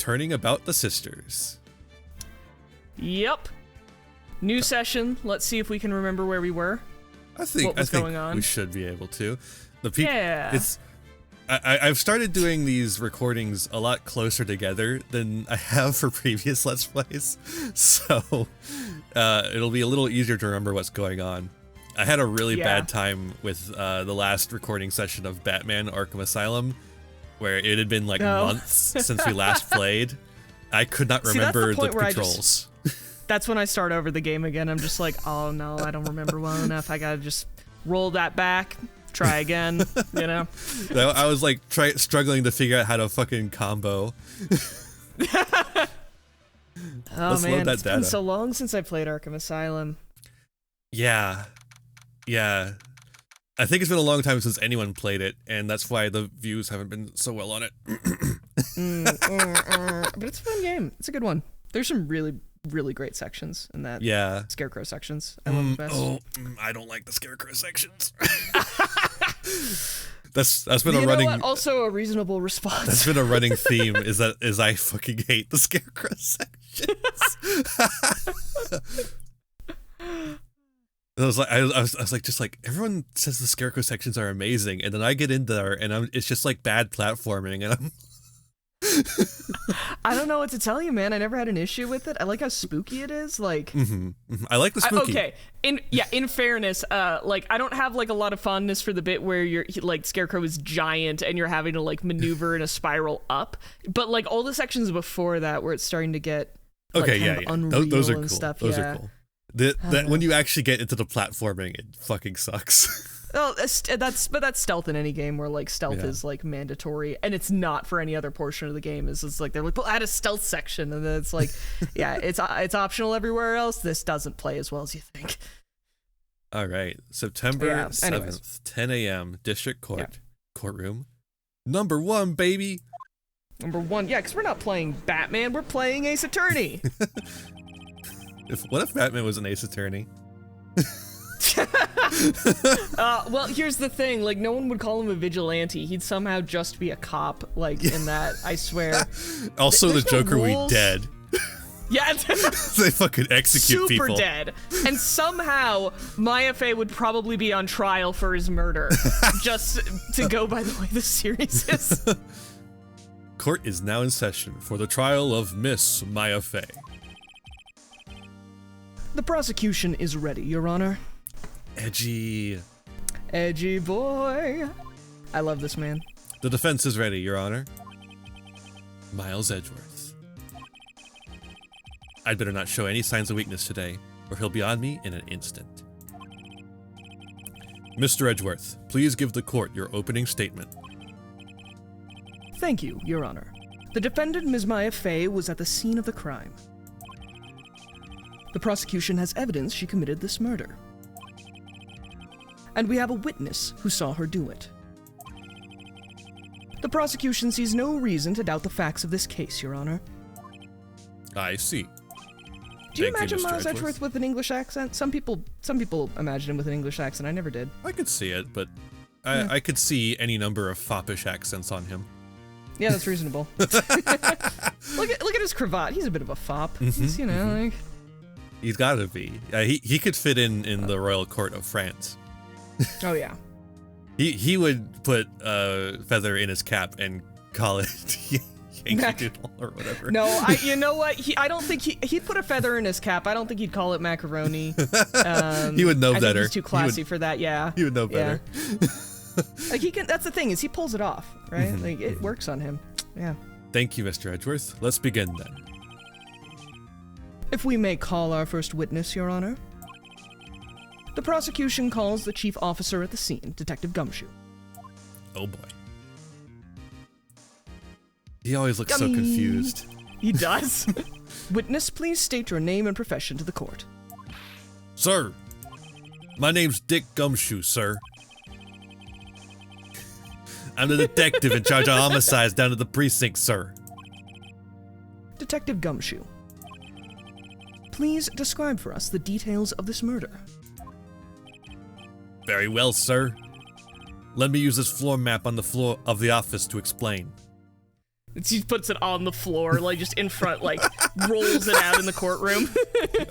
Turnabout the Sisters. Yep. New session. Let's see if we can remember where we were. I think going on. We should be able to. Yeah. I've started doing these recordings a lot closer together than I have for previous Let's Plays, so it'll be a little easier to remember what's going on. I had a really bad time with the last recording session of Batman Arkham Asylum, where it had been like months since we last played. I could not remember the controls. That's when I start over the game again. I'm just like, oh no, I don't remember well enough. I gotta just roll that back. Try again, you know? I was like struggling to figure out how to fucking combo. Oh man, it's been so long since I played Arkham Asylum. Yeah. I think it's been a long time since anyone played it, and that's why the views haven't been so well on it. But it's a fun game. It's a good one. There's some really, really great sections in that. Yeah. Scarecrow sections. I love the best. I don't like the Scarecrow sections. That's been a running. Also a reasonable response. That's been a running theme. Is I fucking hate the Scarecrow sections. I was like, everyone says the Scarecrow sections are amazing, and then I get in there and it's just like bad platforming, and I'm. I don't know what to tell you, man. I never had an issue with it. I like how spooky it is. Like, I like the spooky. Okay, in fairness, like I don't have like a lot of fondness for the bit where you're like Scarecrow is giant and you're having to like maneuver in a spiral up. But like all the sections before that, where it's starting to get like, unreal those are and cool. stuff. Those are cool. That when you actually get into the platforming, it fucking sucks. Oh, that's stealth in any game where like stealth is like mandatory, and it's not for any other portion of the game. It's like they're like, well, add a stealth section, and then it's like, yeah, it's optional everywhere else. This doesn't play as well as you think. All right, September 7th, 10 a.m. District Court courtroom, number 1, baby. Number 1, yeah, because we're not playing Batman, we're playing Ace Attorney. What if Batman was an Ace Attorney? Well, here's the thing, like no one would call him a vigilante. He'd somehow just be a cop, like in that, I swear. Also, the Joker would be dead. Yeah. They fucking execute people. Super dead. And somehow, Maya Fey would probably be on trial for his murder. Just to go by the way the series is. Court is now in session for the trial of Miss Maya Fey. The prosecution is ready, Your Honor. Edgy boy. I love this man. The defense is ready, Your Honor. Miles Edgeworth. I'd better not show any signs of weakness today, or he'll be on me in an instant. Mr. Edgeworth, please give the court your opening statement. Thank you, Your Honor. The defendant, Ms. Maya Fey, was at the scene of the crime. The prosecution has evidence she committed this murder. And we have a witness who saw her do it. The prosecution sees no reason to doubt the facts of this case, Your Honor. I see. Do you imagine Miles Edgeworth with an English accent? Some people imagine him with an English accent. I never did. I could see it, but I could see any number of foppish accents on him. Yeah, that's reasonable. Look at his cravat. He's a bit of a fop. He's, you know, like... He's gotta be. He could fit in the royal court of France. Oh yeah. He would put a feather in his cap and call it Yankee Doodle or whatever. No, you know what? I don't think he'd put a feather in his cap. I don't think he'd call it macaroni. He would know I better. Think he's too classy for that. Yeah. He would know better. Yeah. Like he can. That's the thing, is he pulls it off, right? Like it works on him. Yeah. Thank you, Mr. Edgeworth. Let's begin then. If we may call our first witness, Your Honor. The prosecution calls the chief officer at the scene, Detective Gumshoe. Oh boy. He always looks so confused. He does. Witness, please state your name and profession to the court. Sir, my name's Dick Gumshoe, sir. I'm the detective in charge of homicides down at the precinct, sir. Detective Gumshoe, please describe for us the details of this murder. Very well, sir. Let me use this floor map on the floor of the office to explain. She puts it on the floor, like just in front, like rolls it out in the courtroom.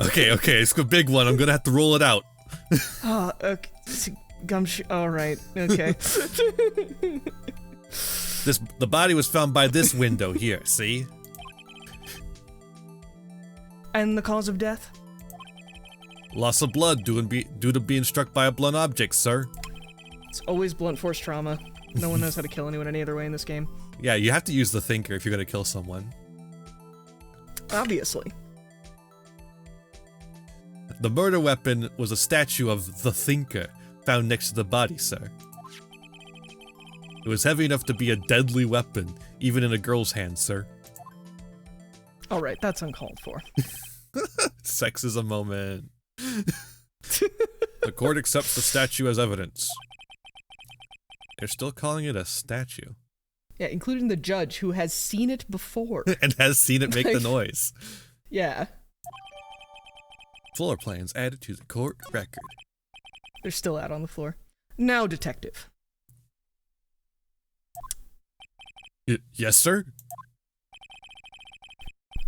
Okay, it's a big one. I'm gonna have to roll it out. Oh, okay. Gumshoe. All right. Okay. The body was found by this window here. See? And the cause of death? Loss of blood due to being struck by a blunt object, sir. It's always blunt force trauma. No one knows how to kill anyone any other way in this game. Yeah, you have to use the thinker if you're gonna kill someone. Obviously. The murder weapon was a statue of the thinker found next to the body, sir. It was heavy enough to be a deadly weapon, even in a girl's hand, sir. Alright, that's uncalled for. Sexism moment. The court accepts the statue as evidence. They're still calling it a statue. Yeah, including the judge who has seen it before. And has seen it make the noise. Yeah. Floor plans added to the court record. They're still out on the floor. Now, detective. Yes, sir?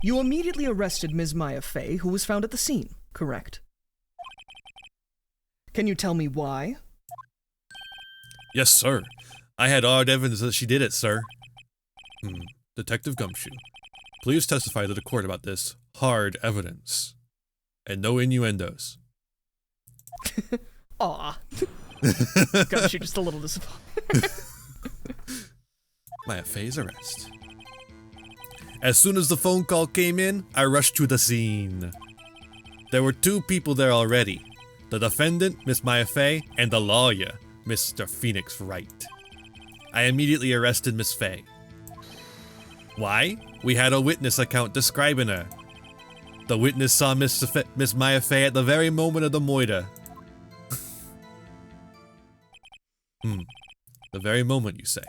You immediately arrested Ms. Maya Fey, who was found at the scene, correct? Can you tell me why? Yes, sir. I had hard evidence that she did it, sir. Detective Gumshoe, please testify to the court about this hard evidence. And no innuendos. Aw. Gumshoe just a little disappointed. Maya Fey's arrest. As soon as the phone call came in, I rushed to the scene. There were 2 people there already. The defendant, Miss Maya Fey, and the lawyer, Mr. Phoenix Wright. I immediately arrested Miss Fey. Why? We had a witness account describing her. The witness saw Miss Maya Fey at the very moment of the murder. The very moment, you say.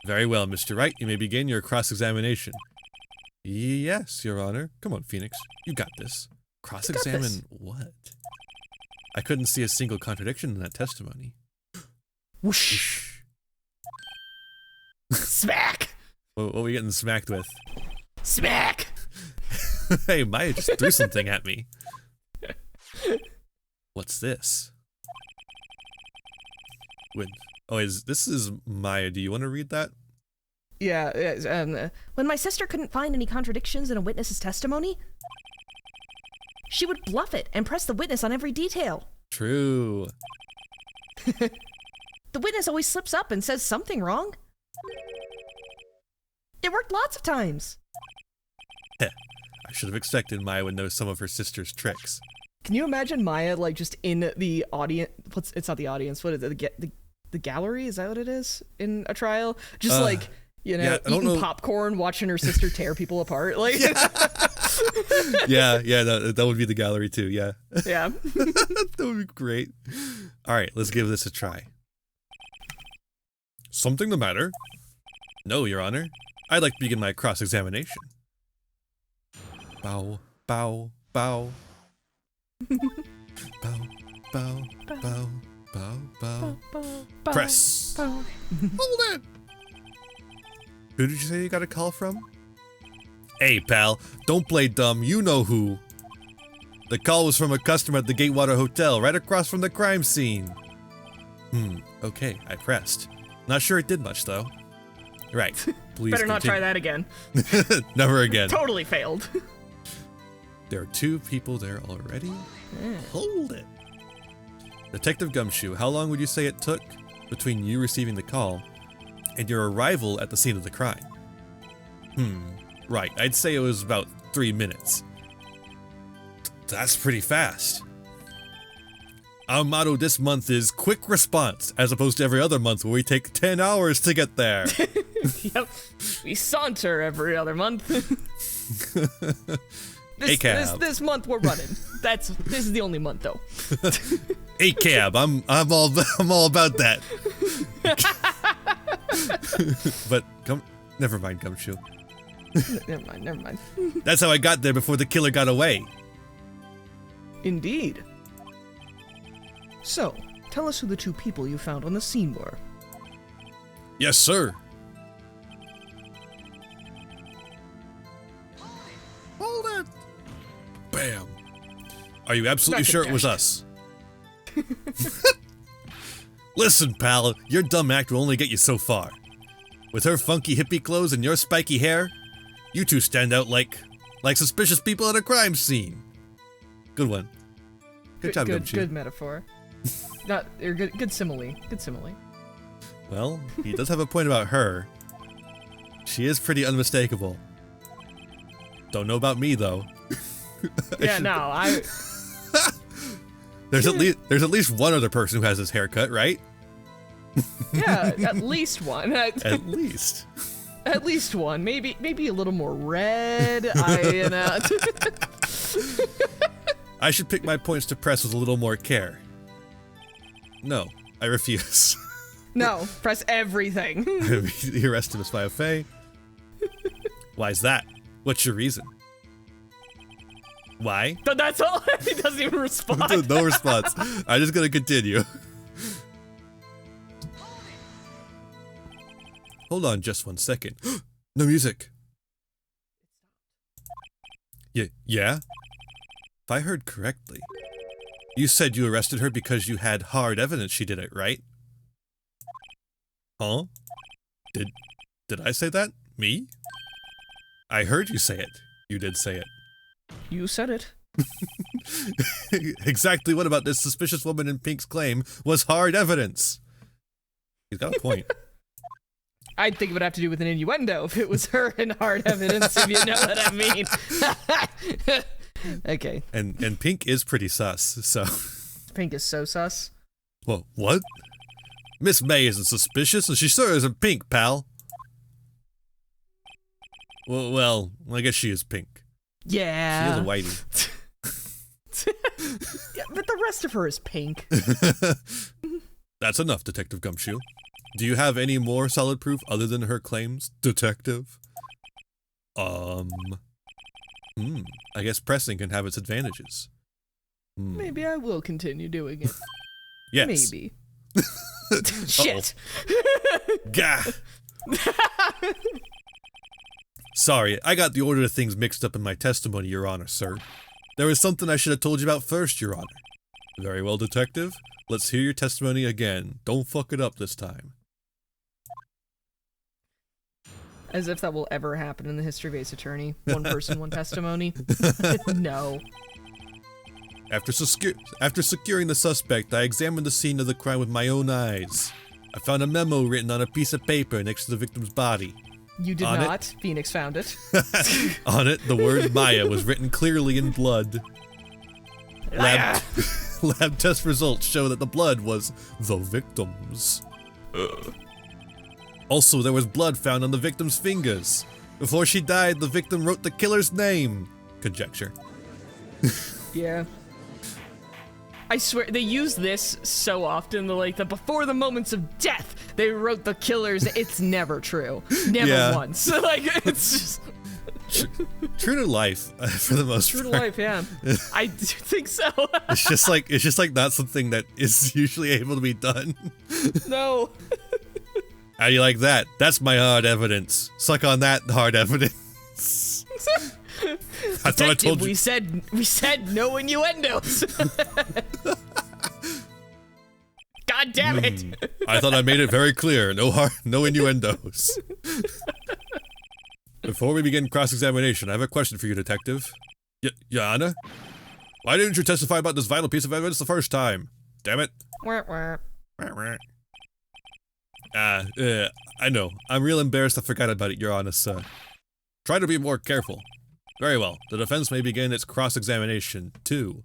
Very well, Mr. Wright, you may begin your cross-examination. Yes, Your Honor. Come on, Phoenix. You got this. Cross-examine what? I couldn't see a single contradiction in that testimony. Whoosh. Smack! What are we getting smacked with? Smack! Hey, Maya just threw something at me. What's this? This is Maya. Do you want to read that? Yeah, when my sister couldn't find any contradictions in a witness's testimony, she would bluff it and press the witness on every detail. True. The witness always slips up and says something wrong. It worked lots of times. I should have expected Maya would know some of her sister's tricks. Can you imagine Maya, like, just in the audience? It's not the audience. What is it? The gallery? Is that what it is in a trial? Just eating popcorn, watching her sister tear people apart. Like, yeah, that would be the gallery too. Yeah, yeah, that would be great. All right, let's give this a try. Something the matter? No, Your Honor. I'd like to begin my cross-examination. Bow, bow, bow. Bow, bow, bow, bow, bow. Press. Hold it. Who did you say you got a call from? Hey, pal, don't play dumb. You know who. The call was from a customer at the Gatewater Hotel, right across from the crime scene. Okay, I pressed. Not sure it did much, though. Right, please Better not try that again. Never again. Totally failed. There are 2 people there already? Hold it. Detective Gumshoe, how long would you say it took between you receiving the call and your arrival at the scene of the crime? Right, I'd say it was about 3 minutes. That's pretty fast. Our motto this month is quick response, as opposed to every other month where we take 10 hours to get there. Yep, we saunter every other month. This month we're running. This is the only month though. Hey cab, I'm all about that. But never mind, Gumshoe. Never mind. That's how I got there before the killer got away. Indeed. So, tell us who the 2 people you found on the scene were. Yes, sir. Are you absolutely sure it was us? Listen, pal, your dumb act will only get you so far. With her funky hippie clothes and your spiky hair, you two stand out like suspicious people at a crime scene. Good one. Good job, Gumshoe. Good metaphor. Good simile. Good simile. Well, he does have a point about her. She is pretty unmistakable. Don't know about me though. There's at least one other person who has this haircut, right? Yeah, at least one. At least. At least one. Maybe a little more red. I should pick my points to press with a little more care. No, I refuse. No, press everything. He arrested Miss Faye. Why's that? What's your reason? Why? But that's all. He doesn't even respond. No response. I'm just gonna continue. Hold on just 1 second. No music. Yeah? If I heard correctly, you said you arrested her because you had hard evidence she did it, right? Huh? Did I say that? Me? I heard you say it. You did say it. You said it. Exactly what about this suspicious woman in pink's claim was hard evidence? He's got a point. I'd think it would have to do with an innuendo if it was her and hard evidence, if you know what I mean. Okay. And pink is pretty sus, so... Pink is so sus. Well, what? Miss May isn't suspicious, and she sure isn't pink, pal. Well, I guess she is pink. Yeah. She is a whitey. Yeah, but the rest of her is pink. That's enough, Detective Gumshoe. Do you have any more solid proof other than her claims, Detective? I guess pressing can have its advantages. Maybe I will continue doing it. Yes. Maybe. Shit. Gah! Sorry, I got the order of things mixed up in my testimony, Your Honor, sir. There was something I should have told you about first, Your Honor. Very well, Detective. Let's hear your testimony again. Don't fuck it up this time. As if that will ever happen in the history of Ace Attorney. One person, one testimony. No. After securing the suspect, I examined the scene of the crime with my own eyes. I found a memo written on a piece of paper next to the victim's body. You did not. Phoenix found it. On it, the word Maya was written clearly in blood. Lab test results show that the blood was the victim's. Also, there was blood found on the victim's fingers. Before she died, the victim wrote the killer's name. Conjecture. Yeah. I swear, they use this so often, the before the moments of death, they wrote the killers. It's never true. Never once. It's just... True to life, for the most part. True to life, yeah. I do think so. It's just like not something that is usually able to be done. No. How do you like that? That's my hard evidence. Suck on that hard evidence. I thought I told you. We said no innuendos. God damn it! I thought I made it very clear. No innuendos. Before we begin cross-examination, I have a question for you, Detective. Yana? Why didn't you testify about this vital piece of evidence the first time? Damn it. I know. I'm real embarrassed I forgot about it, Your Honor, sir. Try to be more careful. Very well. The defense may begin its cross-examination, too.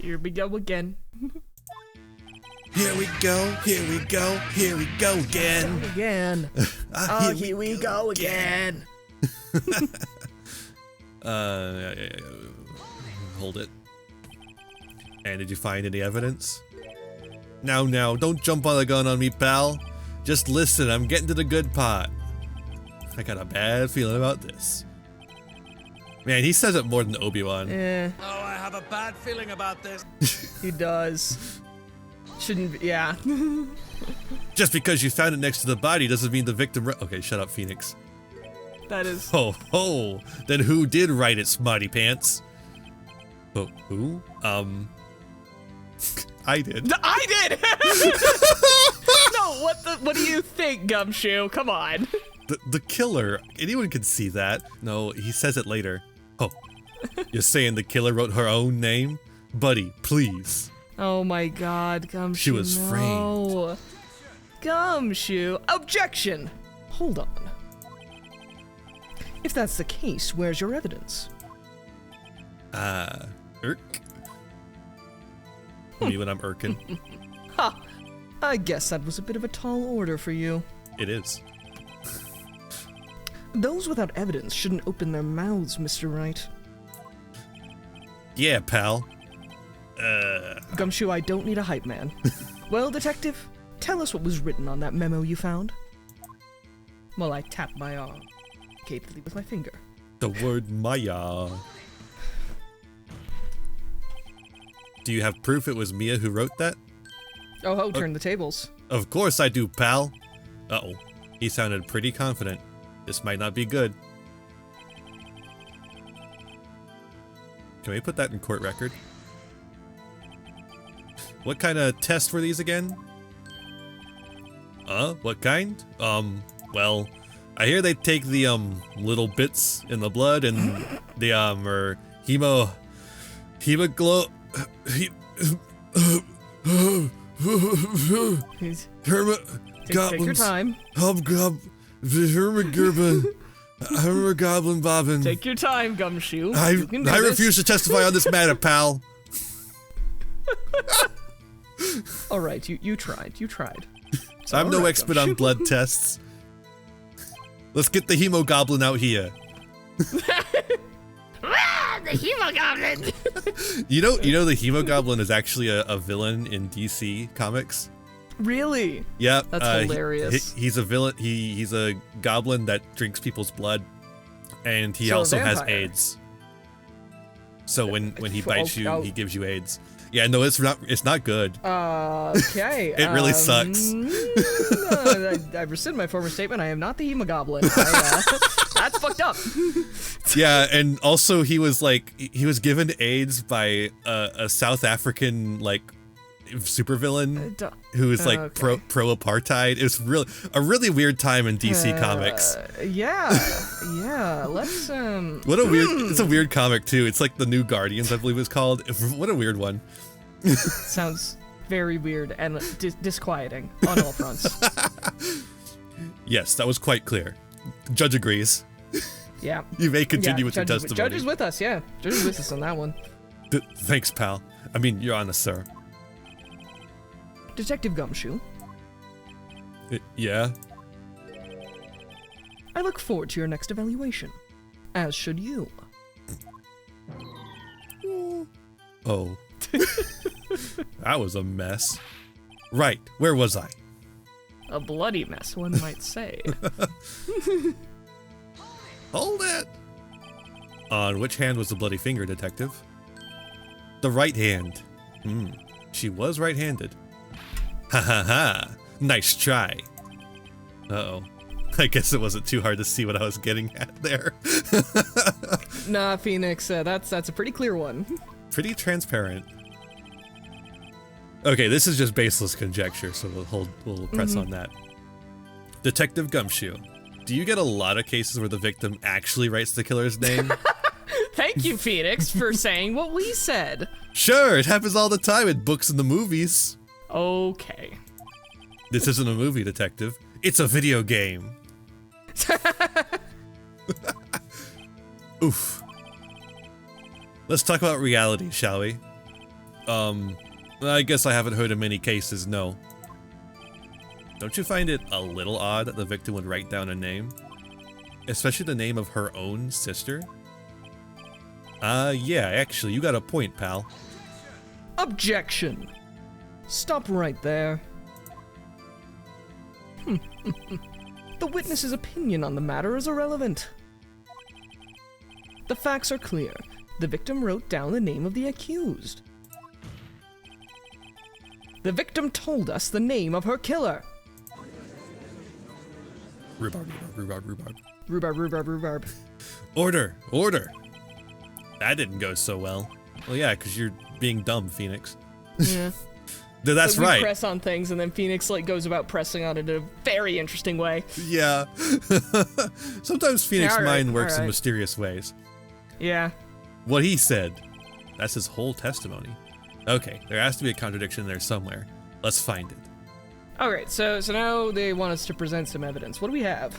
Here we go again. Here we go, here we go, here we go again. Here we go again. Hold it. And did you find any evidence? Now, don't jump on the gun on me, pal. Just listen, I'm getting to the good part. I got a bad feeling about this. Man, he says it more than Obi-Wan. Oh, I have a bad feeling about this. He does. Shouldn't be, yeah. Just because you found it next to the body doesn't mean the victim... Okay, shut up, Phoenix. That is. Ho ho! Then who did write it, Smarty Pants? Oh, who? I did. I did! No, what do you think, Gumshoe? Come on. The killer. Anyone can see that. No, he says it later. Oh, you're saying the killer wrote her own name? Buddy, please. Oh my god, Gumshoe. She was framed. Gumshoe. Objection! Hold on. If that's the case, where's your evidence? Irk? Me when I'm irking. Ha! I guess that was a bit of a tall order for you. It is. Those without evidence shouldn't open their mouths, Mr. Wright. Yeah, pal. Gumshoe, I don't need a hype man. Well, detective, tell us what was written on that memo you found. Well, I tap my arm, capably with my finger. The word Maya. Do you have proof it was Mia who wrote that? Oh, turn the tables. Of course I do, pal. Uh-oh. He sounded pretty confident. This might not be good. Can we put that in court record? What kind of tests were these again? What kind? Well, I hear they take the, little bits in the blood and the, or hemoglobin. Take your time. Goblin bobbin. Take your time, Gumshoe. I refuse to testify on this matter, pal. All right, you tried. I'm no expert on blood tests. Let's get the hemogoblin out here. The hemogoblin. You know the hemogoblin is actually a villain in DC comics. Really? Yeah, that's hilarious. He's a villain. He's a goblin that drinks people's blood, and he also has AIDS. So when he bites you, he gives you AIDS. Yeah, no, it's not good. Okay. It really sucks. I rescind my former statement. I am not the hemogoblin. That's fucked up. Yeah, and also he was given AIDS by a South African supervillain who was pro apartheid. It was a really weird time in DC comics. Yeah. Let's What a weird. It's a weird comic too. It's like the New Guardians, I believe it's called. What a weird one. Sounds very weird and disquieting on all fronts. Yes, that was quite clear. Judge agrees. Yeah. You may continue with your testimony. Judge is with us, yeah. Judge is with us on that one. Thanks, pal. I mean, you're honest, sir. Detective Gumshoe. Yeah? I look forward to your next evaluation. As should you. Oh. That was a mess. Right, where was I? A bloody mess, one might say. Hold it! On which hand was the bloody finger, detective? The right hand. She was right-handed. Ha ha ha! Nice try. Uh-oh. I guess it wasn't too hard to see what I was getting at there. Nah, Phoenix, that's a pretty clear one. Pretty transparent. Okay, this is just baseless conjecture, so we'll press on that. Detective Gumshoe, do you get a lot of cases where the victim actually writes the killer's name? Thank you, Phoenix, for saying what we said. Sure, it happens all the time in books and the movies. Okay. This isn't a movie, detective. It's a video game. Oof. Let's talk about reality, shall we? I guess I haven't heard of many cases, no. Don't you find it a little odd that the victim would write down a name? Especially the name of her own sister? Yeah, actually, you got a point, pal. Objection! Stop right there. The witness's opinion on the matter is irrelevant. The facts are clear. The victim wrote down the name of the accused. The victim told us the name of her killer. Rhubarb. Order. That didn't go so well. Well, yeah, because you're being dumb, Phoenix. Yeah. That's we right. Press on things, and then Phoenix like goes about pressing on it in a very interesting way. Yeah. Sometimes Phoenix Yeah, mind works in right. mysterious ways. Yeah. What he said. That's his whole testimony. Okay, there has to be a contradiction there somewhere. Let's find it. All right. So now they want us to present some evidence. What do we have?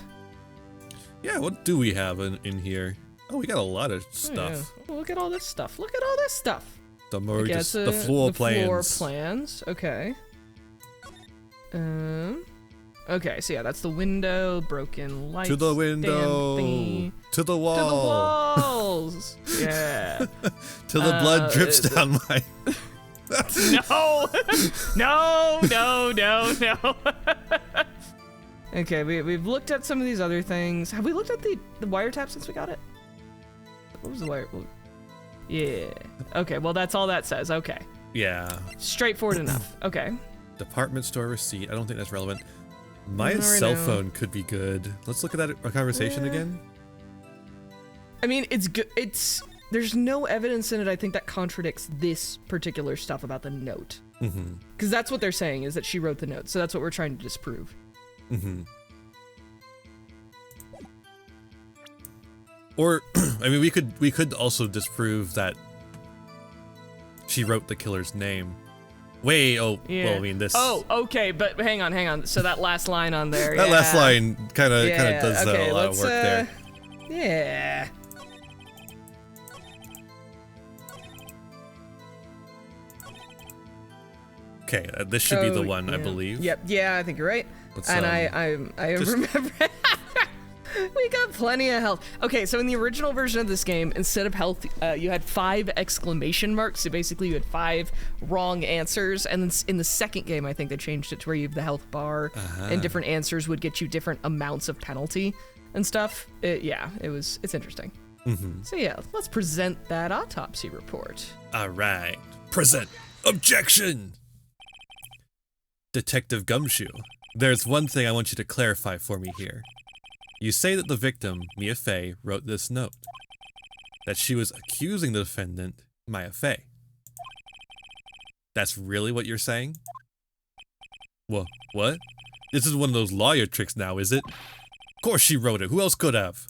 Yeah, what do we have in here? Oh, we got a lot of stuff. Oh, yeah. Look at all this stuff. The Floor plans. plans. Okay. Okay, so yeah, that's the window, broken light. To the window. Thingy. To the wall. To the walls. Yeah. Till the blood drips down my... No. Okay, we've looked at some of these other things. Have we looked at the wiretap since we got it? What was the wire? Yeah. Okay, well, that's all that says. Okay. Yeah. Straightforward enough. Okay. Department store receipt. I don't think that's relevant. My Not right cell now. phone could be good. Let's look at that conversation again. I mean, it's good. There's no evidence in it, I think, that contradicts this particular stuff about the note. Mm-hmm. Because that's what they're saying, is that she wrote the note. So that's what we're trying to disprove. Mm-hmm. Or, I mean, we could also disprove that she wrote the killer's name. Wait, Yeah. well, I mean, this... Oh, okay, but hang on. So that last line on there, that yeah. last line kind of does okay, a lot of work there. Yeah. Okay, this should be the one, I believe. Yep, yeah, I think you're right. Let's, And I just- remember... We got plenty of health. Okay, so in the original version of this game, instead of health, you had 5 exclamation marks. So basically, you had 5 wrong answers. And then in the second game, I think they changed it to where you have the health bar, and different answers would get you different amounts of penalty and stuff. It's interesting. Mm-hmm. So yeah, let's present that autopsy report. All right, present objection. Detective Gumshoe, there's one thing I want you to clarify for me here. You say that the victim, Mia Fey, wrote this note. That she was accusing the defendant, Maya Fey. That's really what you're saying? What? This is one of those lawyer tricks now, is it? Of course she wrote it. Who else could have?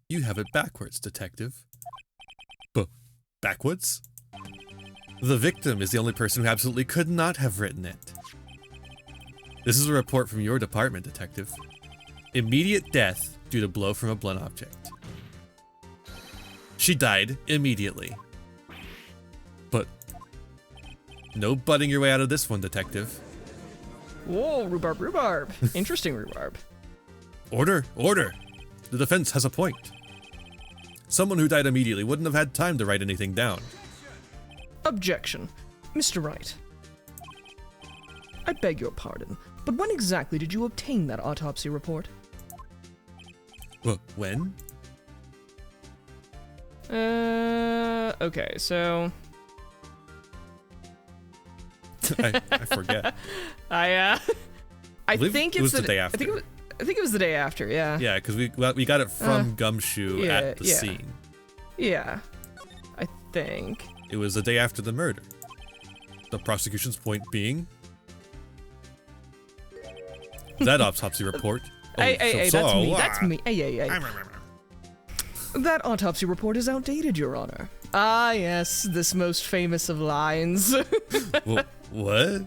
You have it backwards, detective. Backwards? The victim is the only person who absolutely could not have written it. This is a report from your department, detective. Immediate death due to blow from a blunt object. She died immediately. But no butting your way out of this one, detective. Whoa, rhubarb. Interesting rhubarb. Order. The defense has a point. Someone who died immediately wouldn't have had time to write anything down. Objection. Mr. Wright. I beg your pardon, but when exactly did you obtain that autopsy report? When? Okay, so... I forget. I believe think it was it's the day after. I think it was the day after, yeah. Yeah, because we got it from Gumshoe yeah, at the yeah. scene. Yeah. I think. It was the day after the murder. The prosecution's point being... that autopsy report... Hey, that's me. Hey. That autopsy report is outdated, Your Honor. Ah, yes, this most famous of lines. What?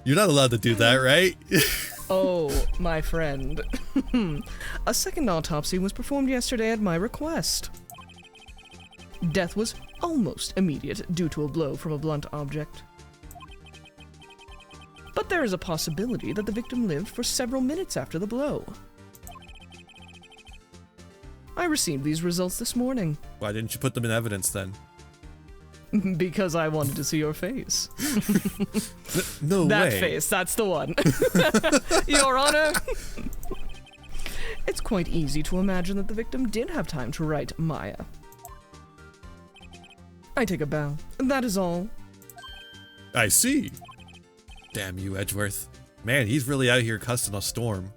You're not allowed to do that, right? Oh, my friend. A second autopsy was performed yesterday at my request. Death was almost immediate due to a blow from a blunt object. But there is a possibility that the victim lived for several minutes after the blow. I received these results this morning. Why didn't you put them in evidence then? Because I wanted to see your face. No That way. face, that's the one. Your Honor. It's quite easy to imagine that the victim did have time to write Maya. I take a bow. That is all. I see. Damn you, Edgeworth. Man, he's really out here cussing a storm.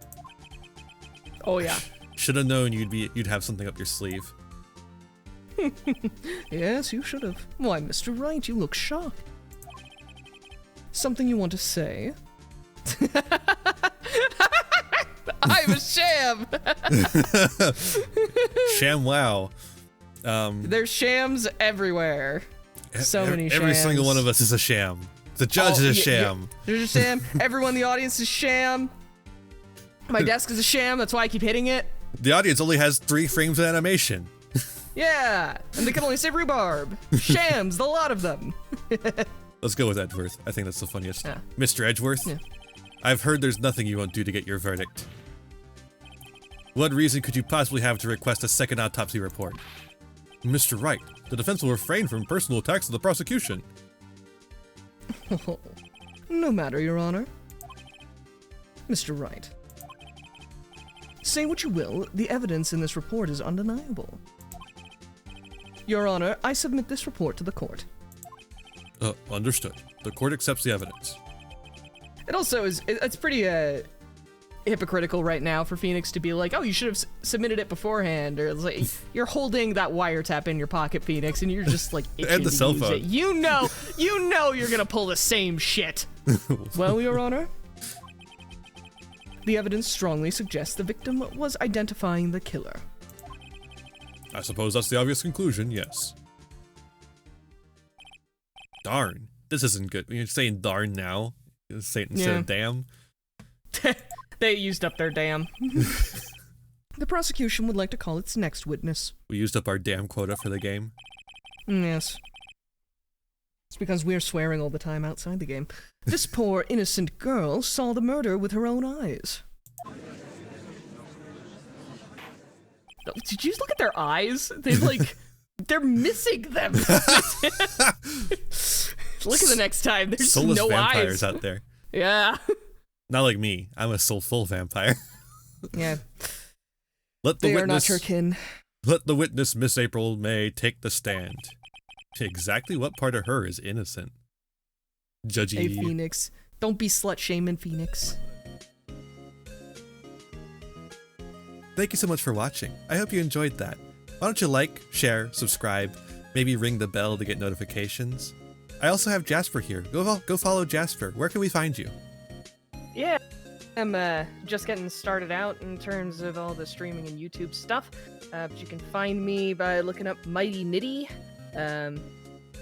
Oh yeah. Should have known you'd have something up your sleeve. Yes, you should have. Why, Mr. Wright, you look shocked. Something you want to say? I'm a sham! Sham wow. There's shams everywhere. So many shams. Every single one of us is a sham. The judge is a sham. There's a sham. Everyone in the audience is sham. My desk is a sham, that's why I keep hitting it. The audience only has 3 frames of animation. Yeah, and they can only say rhubarb. Shams, the lot of them. Let's go with Edgeworth. I think that's the funniest. Yeah. Mr. Edgeworth, Yeah. I've heard there's nothing you won't do to get your verdict. What reason could you possibly have to request a second autopsy report? Mr. Wright, the defense will refrain from personal attacks of the prosecution. No matter, Your Honor. Mr. Wright. Say what you will, the evidence in this report is undeniable. Your Honor, I submit this report to the court. Understood. The court accepts the evidence. It also is, it's pretty hypocritical right now for Phoenix to be like, oh, you should have submitted it beforehand, or it's like, you're holding that wiretap in your pocket, Phoenix, and you're just like itching And the to cell use phone. it. You know you're gonna pull the same shit. Well, Your Honor, the evidence strongly suggests the victim was identifying the killer. I suppose that's the obvious conclusion, yes. Darn. This isn't good. You're saying darn now. You're saying instead of damn. They used up their damn. The prosecution would like to call its next witness. We used up our damn quota for the game. Yes. It's because we're swearing all the time outside the game. This poor innocent girl saw the murder with her own eyes. Did you look at their eyes? They're missing them. Look at the next time. There's Soulless no vampires eyes out there. Yeah. Not like me. I'm a soulful vampire. Yeah. Let the They witness, are not your kin. Let the witness, Miss April May, take the stand. Exactly what part of her is innocent? Judgy. Hey, Phoenix. Don't be slut-shaming, Phoenix. Thank you so much for watching. I hope you enjoyed that. Why don't you like, share, subscribe, maybe ring the bell to get notifications. I also have Jasper here. Go follow Jasper. Where can we find you? Yeah, I'm just getting started out in terms of all the streaming and YouTube stuff. But you can find me by looking up Mighty Nitty.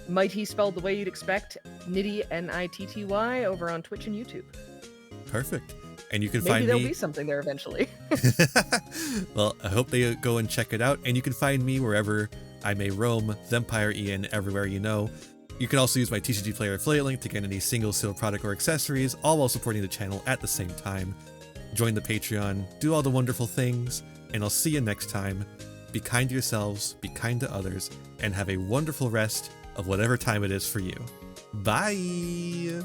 Mighty spelled the way you'd expect. Nitty, Nitty, over on Twitch and YouTube. Perfect. And you can Maybe find there'll me. be something there eventually. Well, I hope they go and check it out. And you can find me wherever I may roam. Vampire Iain, everywhere you know. You can also use my TCG Player affiliate link to get any single sale product or accessories, all while supporting the channel at the same time. Join the Patreon, do all the wonderful things, and I'll see you next time. Be kind to yourselves, be kind to others, and have a wonderful rest of whatever time it is for you. Bye!